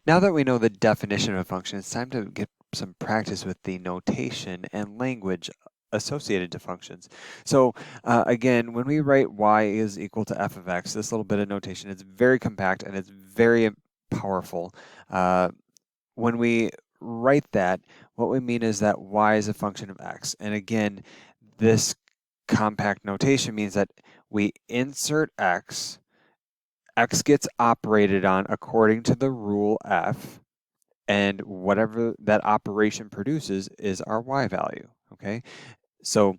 Now that we know the definition of a function, it's time to get some practice with the notation and language associated to functions. So again, when we write y is equal to f of x, this little bit of notation is very compact and it's very powerful. When we write that, what we mean is that y is a function of x. And again, this compact notation means that we insert x gets operated on according to the rule f, and whatever that operation produces is our y value, okay? So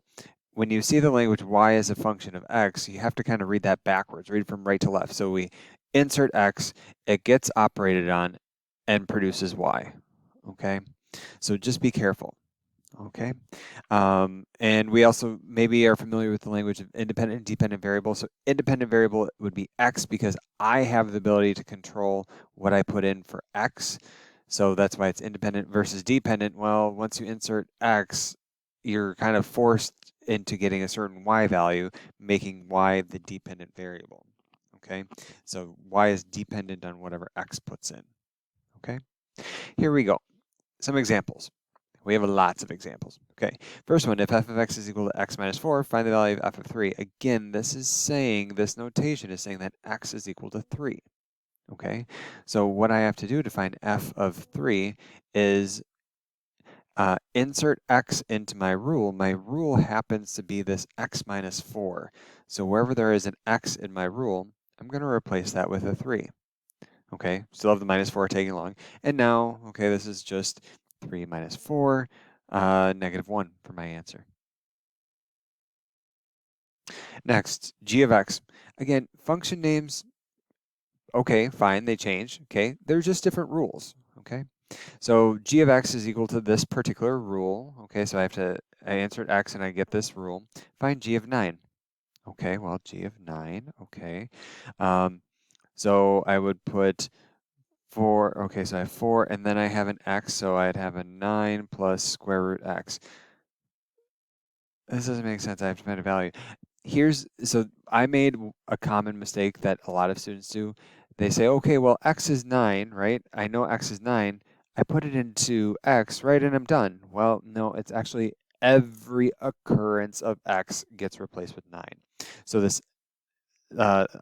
when you see the language y is a function of x, you have to kind of read that backwards, read from right to left. So we insert x, it gets operated on and produces y, okay? So just be careful, okay? And we also maybe are familiar with the language of independent and dependent variables. So independent variable would be x because I have the ability to control what I put in for x. So that's why it's independent versus dependent. Well, once you insert x, you're kind of forced into getting a certain y value, making y the dependent variable, okay? So y is dependent on whatever x puts in, okay? Here we go. Some examples. We have lots of examples. Okay, first one, if f of x is equal to x minus 4, find the value of f of 3. Again, this is saying, this notation is saying that x is equal to 3. Okay, so what I have to do to find f of 3 is insert x into my rule. My rule happens to be this x minus 4. So wherever there is an x in my rule, I'm going to replace that with a 3. Okay, still have the minus 4 tagging along. And now, okay, this is just 3 minus 4, negative 1 for my answer. Next, g of x. Again, function names, okay, fine, they change, okay? They're just different rules, okay? So g of x is equal to this particular rule, okay? So I insert x and I get this rule. Find g of 9. Okay, well, g of 9, okay. So I would put 4, okay, so I have 4, and then I have an x, so I'd have a 9 plus square root x. This doesn't make sense, I have to find a value. So I made a common mistake that a lot of students do. They say, okay, well, x is 9, right? I know x is 9. I put it into x, right, and I'm done. Well, no, it's actually every occurrence of x gets replaced with 9. So this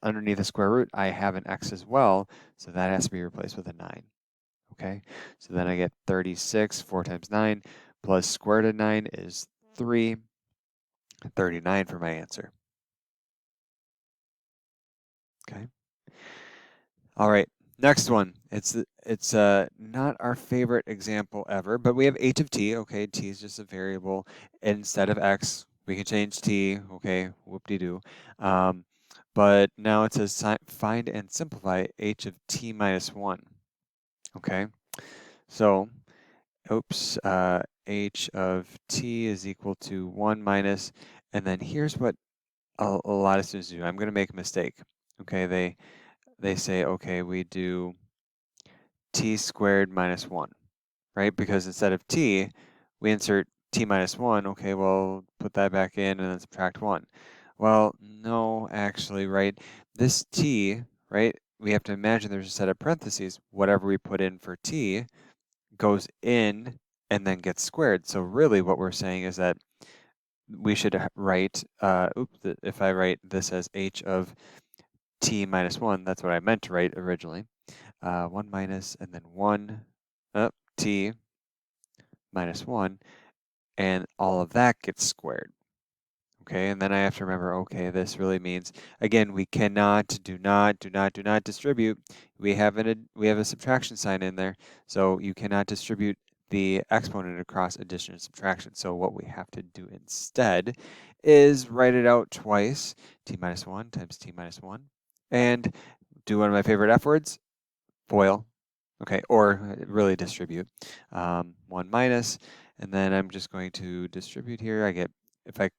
underneath the square root, I have an x as well, so that has to be replaced with a 9. Okay, so then I get 36, 4 times 9, plus square root of 9 is 3, 39 for my answer. Okay. All right, next one. It's not our favorite example ever, but we have h of t. Okay, t is just a variable. Instead of x, we can change t. Okay, whoop-de-doo. But now it says find and simplify h of t minus 1. Okay, so, oops, h of t is equal to 1 minus, and then here's what a lot of students do. I'm going to make a mistake. Okay, they say, okay, we do t squared minus 1, right? Because instead of t, we insert t minus 1. Okay, well, put that back in and then subtract 1. Well, no, actually, right? This t, right, we have to imagine there's a set of parentheses. Whatever we put in for t goes in and then gets squared. So really what we're saying is that we should write, if I write this as h of t minus 1, that's what I meant to write originally. 1 minus and then 1, t minus 1, and all of that gets squared. Okay, and then I have to remember, okay, this really means, again, we cannot, do not distribute. We have a subtraction sign in there, so you cannot distribute the exponent across addition and subtraction. So what we have to do instead is write it out twice, t minus 1 times t minus 1, and do one of my favorite F words, FOIL. Okay, or really distribute. 1 minus, and then I'm just going to distribute here. I get, if I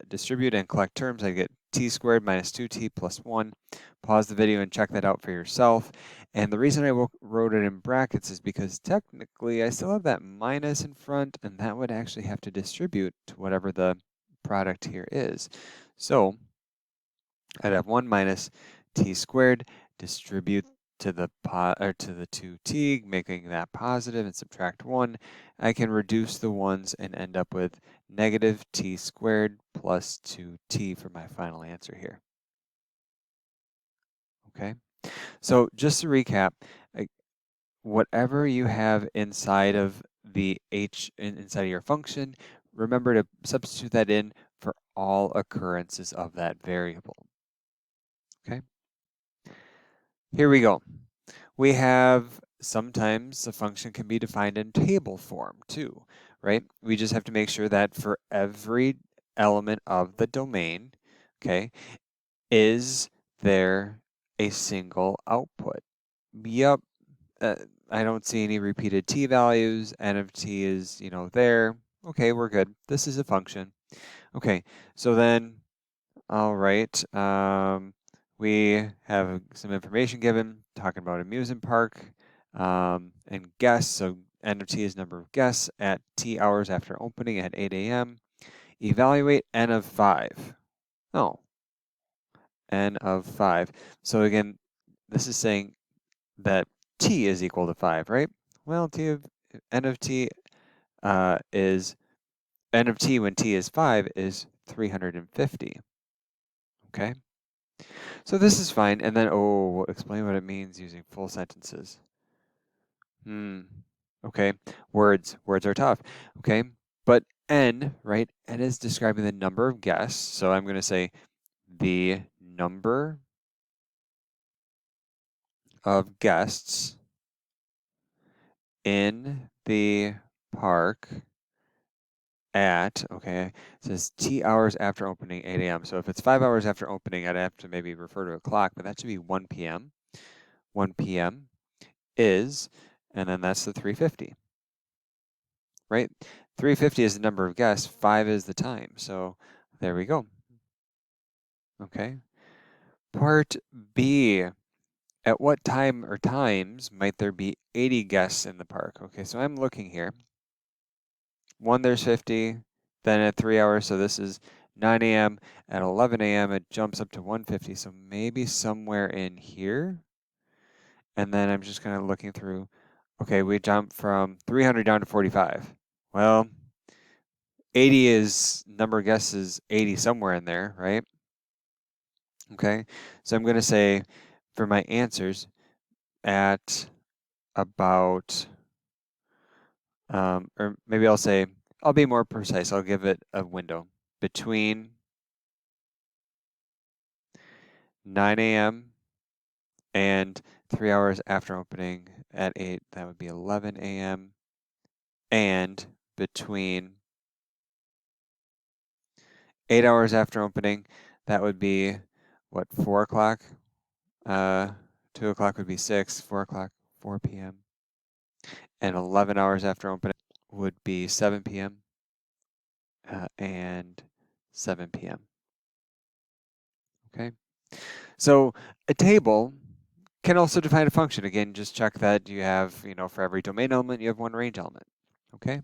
distribute and collect terms, I get t squared minus 2t plus 1. Pause the video and check that out for yourself. And the reason I wrote it in brackets is because technically I still have that minus in front, and that would actually have to distribute to whatever the product here is. So I'd have 1 minus t squared, distribute to the 2t, making that positive, and subtract 1, I can reduce the 1's and end up with negative t squared plus 2t for my final answer here. Okay, so just to recap, whatever you have inside of the inside of your function, remember to substitute that in for all occurrences of that variable. Okay, here we go. We have sometimes a function can be defined in table form too, right? We just have to make sure that for every element of the domain, okay, is there a single output? Yep. I don't see any repeated t values. N of t is, there. Okay, we're good. This is a function. Okay, so then, all right, we have some information given talking about amusement park and guests. So N of t is number of guests at t hours after opening at 8 a.m. Evaluate N of 5. Oh, N of 5. So again, this is saying that t is equal to 5, right? Well, N of t is N of t when t is 5 is 350. Okay, so this is fine. And then, explain what it means using full sentences. Okay, words are tough. Okay, but N, right? N is describing the number of guests. So I'm going to say the number of guests in the park at, okay, it says t hours after opening, 8 a.m. So if it's 5 hours after opening, I'd have to maybe refer to a clock, but that should be 1 p.m. 1 p.m. is, and then that's the 350, right? 350 is the number of guests, 5 is the time. So there we go. Okay. Part B. At what time or times might there be 80 guests in the park? Okay, so I'm looking here. 1, there's 50, then at 3 hours, so this is 9 a.m. At 11 a.m., it jumps up to 150, so maybe somewhere in here. And then I'm just kind of looking through. Okay, we jump from 300 down to 45. Well, 80 is, number of guests is 80 somewhere in there, right? Okay, so I'm going to say for my answers at about, or maybe I'll be more precise. I'll give it a window between 9 a.m. and 3 hours after opening at 8, that would be 11 a.m. and between 8 hours after opening, that would be what, 4 o'clock? 2 o'clock would be 6, 4 o'clock, 4 p.m. And 11 hours after opening would be 7 p.m. And 7 p.m. Okay, so a table can also define a function. Again, just check that you have, for every domain element, you have one range element. Okay,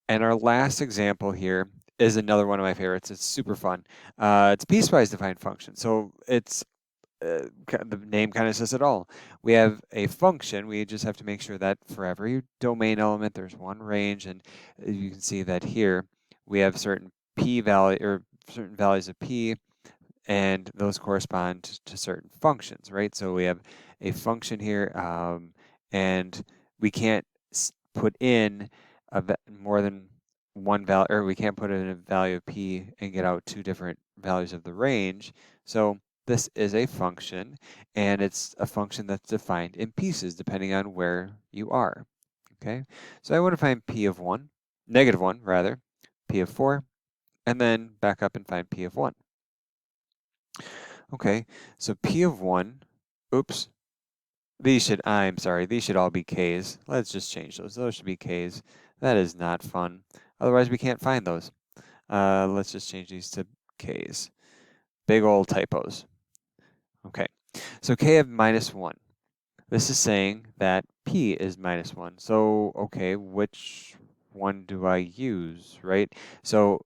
and our last example here is another one of my favorites. It's super fun. It's piecewise defined function. So it's the name kind of says it all. We have a function. We just have to make sure that for every domain element, there's one range, and you can see that here we have certain p value or certain values of p, and those correspond to certain functions, right? So we have a function here, and we can't put in more than one value, or we can't put in a value of p and get out 2 different values of the range. So this is a function, and it's a function that's defined in pieces depending on where you are. Okay, so I want to find p of 1, negative 1 rather, p of 4, and then back up and find p of 1. Okay, so p of 1, oops, I'm sorry, these should all be k's. Let's just change those. Those should be k's. That is not fun. Otherwise, we can't find those. Let's just change these to k's. Big old typos. Okay, so k of -1. This is saying that p is -1. So, okay, which one do I use, right? So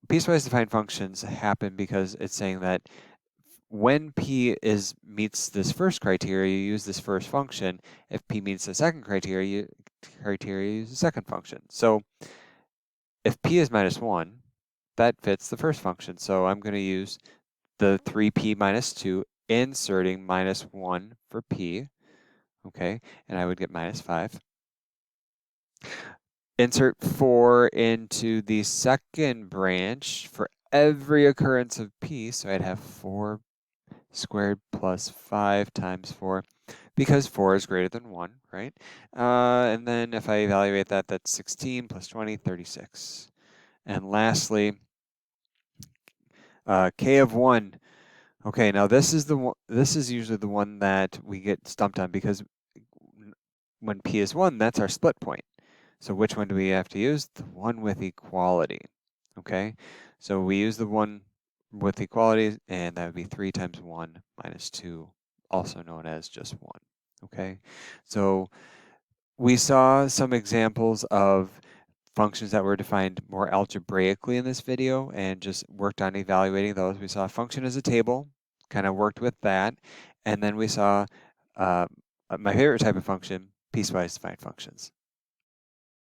piecewise defined functions happen because it's saying that when p meets this first criteria, you use this first function. If p meets the second criteria, you use the second function. So if p is minus 1, that fits the first function. So I'm going to use the 3p minus 2, inserting minus 1 for p, okay, and I would get minus 5. Insert 4 into the second branch for every occurrence of p, so I'd have 4 squared plus 5 times 4, because 4 is greater than 1, right? And then if I evaluate that, that's 16 plus 20, 36. And lastly, k of 1. Okay, now this is the one, this is usually the one that we get stumped on, because when p is 1, that's our split point. So which one do we have to use? The one with equality, okay? So we use the one with equality, and that would be 3 times 1 minus 2, also known as just 1, okay? So we saw some examples of functions that were defined more algebraically in this video and just worked on evaluating those. We saw a function as a table, kind of worked with that, and then we saw my favorite type of function, piecewise defined functions.